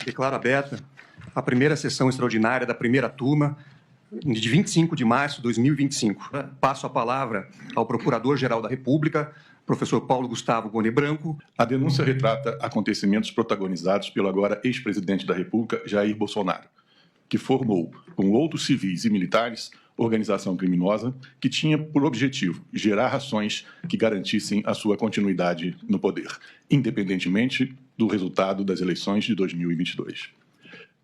Declaro aberta a primeira sessão extraordinária da primeira turma de 25 de março de 2025. Passo a palavra ao Procurador-Geral da República, professor Paulo Gustavo Gonet Branco. A denúncia retrata acontecimentos protagonizados pelo agora ex-presidente da República, Jair Bolsonaro, que formou, com outros civis e militares, organização criminosa que tinha por objetivo gerar ações que garantissem a sua continuidade no poder, independentemente do resultado das eleições de 2022.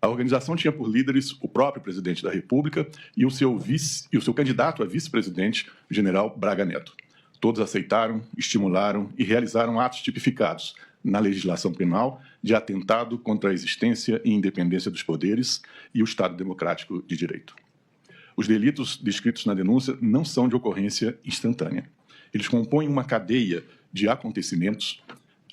A organização tinha por líderes o próprio presidente da República e o seu candidato a vice-presidente, o general Braga Neto. Todos aceitaram, estimularam e realizaram atos tipificados na legislação penal de atentado contra a existência e independência dos poderes e o Estado democrático de direito. Os delitos descritos na denúncia não são de ocorrência instantânea. Eles compõem uma cadeia de acontecimentos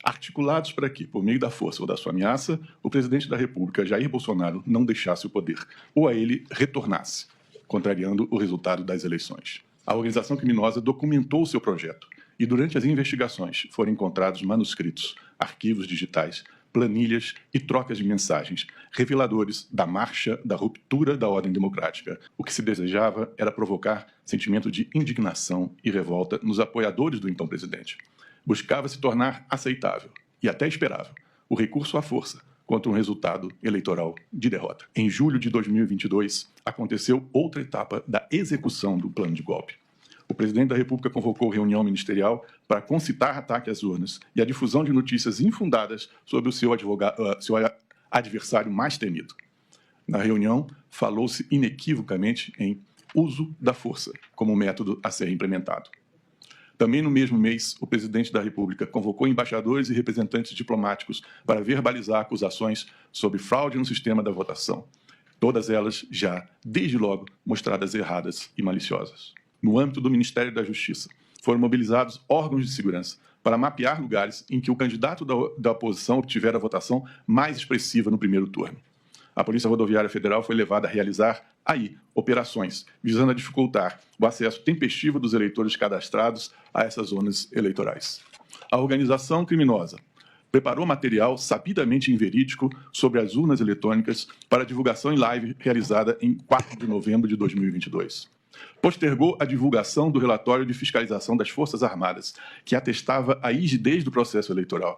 articulados para que, por meio da força ou da sua ameaça, o presidente da República, Jair Bolsonaro, não deixasse o poder, ou a ele retornasse, contrariando o resultado das eleições. A organização criminosa documentou o seu projeto e, durante as investigações, foram encontrados manuscritos, arquivos digitais, planilhas e trocas de mensagens, reveladores da marcha da ruptura da ordem democrática. O que se desejava era provocar sentimento de indignação e revolta nos apoiadores do então presidente. Buscava se tornar aceitável e até esperável o recurso à força contra um resultado eleitoral de derrota. Em julho de 2022, aconteceu outra etapa da execução do plano de golpe. O presidente da República convocou reunião ministerial para concitar ataque às urnas e a difusão de notícias infundadas sobre o seu adversário mais temido. Na reunião, falou-se inequivocamente em uso da força como método a ser implementado. Também no mesmo mês, o presidente da República convocou embaixadores e representantes diplomáticos para verbalizar acusações sobre fraude no sistema da votação, todas elas já, desde logo, mostradas erradas e maliciosas. No âmbito do Ministério da Justiça, foram mobilizados órgãos de segurança para mapear lugares em que o candidato da oposição obtivera a votação mais expressiva no primeiro turno. A Polícia Rodoviária Federal foi levada a realizar, operações visando a dificultar o acesso tempestivo dos eleitores cadastrados a essas zonas eleitorais. A organização criminosa preparou material sabidamente inverídico sobre as urnas eletrônicas para divulgação em live realizada em 4 de novembro de 2022. Postergou a divulgação do relatório de fiscalização das Forças Armadas, que atestava a rigidez do processo eleitoral.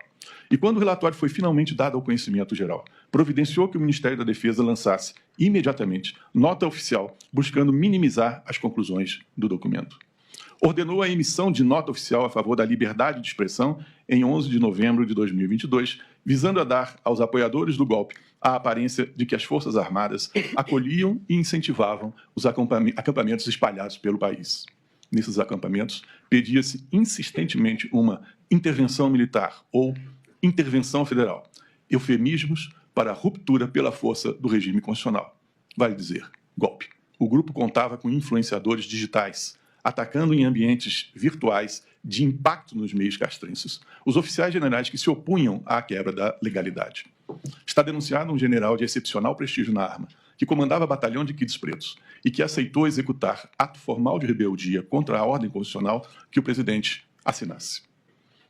E quando o relatório foi finalmente dado ao conhecimento geral, providenciou que o Ministério da Defesa lançasse, imediatamente, nota oficial, buscando minimizar as conclusões do documento. Ordenou a emissão de nota oficial a favor da liberdade de expressão em 11 de novembro de 2022, visando a dar aos apoiadores do golpe a aparência de que as Forças Armadas acolhiam e incentivavam os acampamentos espalhados pelo país. Nesses acampamentos, pedia-se insistentemente uma intervenção militar ou intervenção federal, eufemismos para a ruptura pela força do regime constitucional. Vale dizer, golpe. O grupo contava com influenciadores digitais, atacando em ambientes virtuais de impacto nos meios castrenses os oficiais generais que se opunham à quebra da legalidade. Está denunciado um general de excepcional prestígio na arma, que comandava batalhão de quides pretos e que aceitou executar ato formal de rebeldia contra a ordem constitucional que o presidente assinasse.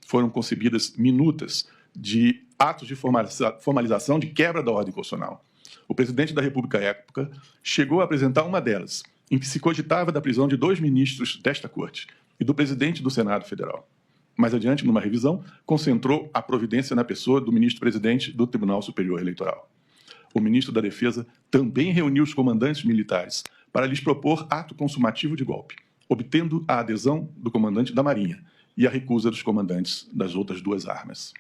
Foram concebidas minutas de atos de formalização de quebra da ordem constitucional. O presidente da República à época chegou a apresentar uma delas, em que se cogitava da prisão de 2 ministros desta corte e do presidente do Senado Federal. Mais adiante, numa revisão, concentrou a providência na pessoa do ministro-presidente do Tribunal Superior Eleitoral. O ministro da Defesa também reuniu os comandantes militares para lhes propor ato consumativo de golpe, obtendo a adesão do comandante da Marinha e a recusa dos comandantes das outras 2 armas.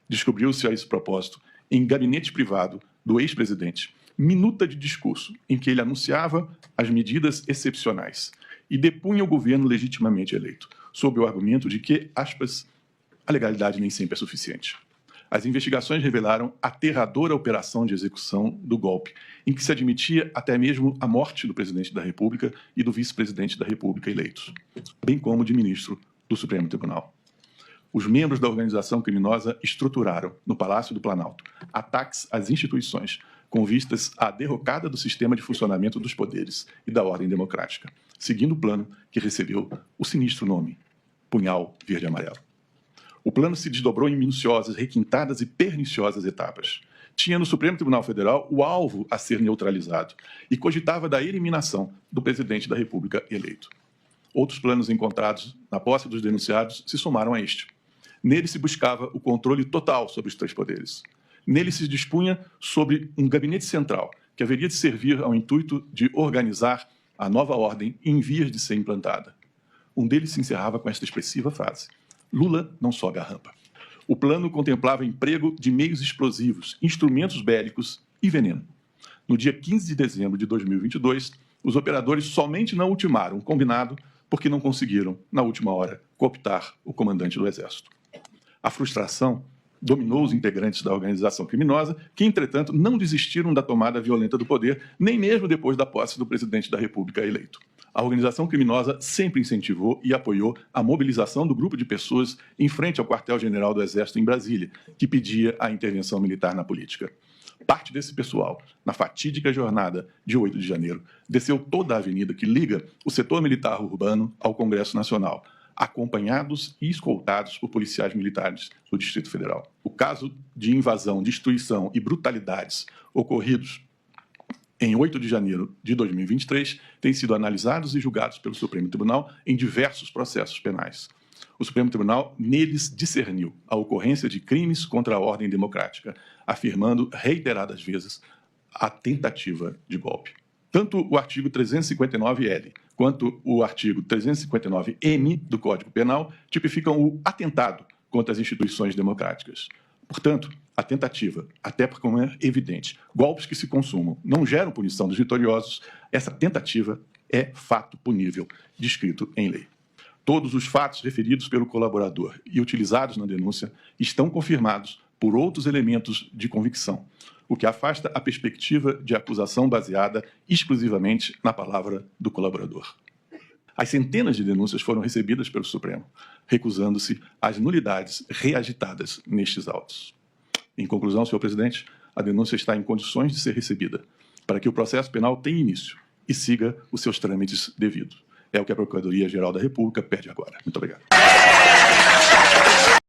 Descobriu-se a esse propósito, em gabinete privado do ex-presidente, minuta de discurso em que ele anunciava as medidas excepcionais e depunha o governo legitimamente eleito, sob o argumento de que, aspas, a legalidade nem sempre é suficiente. As investigações revelaram aterradora operação de execução do golpe, em que se admitia até mesmo a morte do presidente da República e do vice-presidente da República eleitos, bem como de ministro do Supremo Tribunal. Os membros da organização criminosa estruturaram, no Palácio do Planalto, ataques às instituições, com vistas à derrocada do sistema de funcionamento dos poderes e da ordem democrática, seguindo o plano que recebeu o sinistro nome Punhal Verde e Amarelo. O plano se desdobrou em minuciosas, requintadas e perniciosas etapas. tinha no Supremo Tribunal Federal o alvo a ser neutralizado e cogitava da eliminação do presidente da República eleito. Outros planos encontrados na posse dos denunciados se somaram a este. Nele se buscava o controle total sobre os três poderes. Nele se dispunha sobre um gabinete central, que haveria de servir ao intuito de organizar a nova ordem em vias de ser implantada. Um deles se encerrava com esta expressiva frase: Lula não sobe a rampa. O plano contemplava emprego de meios explosivos, instrumentos bélicos e veneno. No dia 15 de dezembro de 2022, os operadores somente não ultimaram o combinado porque não conseguiram, na última hora, cooptar o comandante do Exército. A frustração dominou os integrantes da organização criminosa, que, entretanto, não desistiram da tomada violenta do poder, nem mesmo depois da posse do presidente da República eleito. A organização criminosa sempre incentivou e apoiou a mobilização do grupo de pessoas em frente ao quartel-general do Exército em Brasília, que pedia a intervenção militar na política. Parte desse pessoal, na fatídica jornada de 8 de janeiro, desceu toda a avenida que liga o setor militar urbano ao Congresso Nacional, acompanhados e escoltados por policiais militares do Distrito Federal. O caso de invasão, destruição e brutalidades ocorridos em 8 de janeiro de 2023 têm sido analisados e julgados pelo Supremo Tribunal em diversos processos penais. O Supremo Tribunal neles discerniu a ocorrência de crimes contra a ordem democrática, afirmando reiteradas vezes a tentativa de golpe. Tanto o artigo 359-L quanto o artigo 359-M do Código Penal tipificam o atentado contra as instituições democráticas. Portanto, a tentativa, até porque, como é evidente, golpes que se consumam não geram punição dos vitoriosos, essa tentativa é fato punível, descrito em lei. Todos os fatos referidos pelo colaborador e utilizados na denúncia estão confirmados por outros elementos de convicção, o que afasta a perspectiva de acusação baseada exclusivamente na palavra do colaborador. As centenas de denúncias foram recebidas pelo Supremo, recusando-se às nulidades reagitadas nestes autos. Em conclusão, senhor presidente, a denúncia está em condições de ser recebida, para que o processo penal tenha início e siga os seus trâmites devidos. É o que a Procuradoria-Geral da República pede agora. Muito obrigado.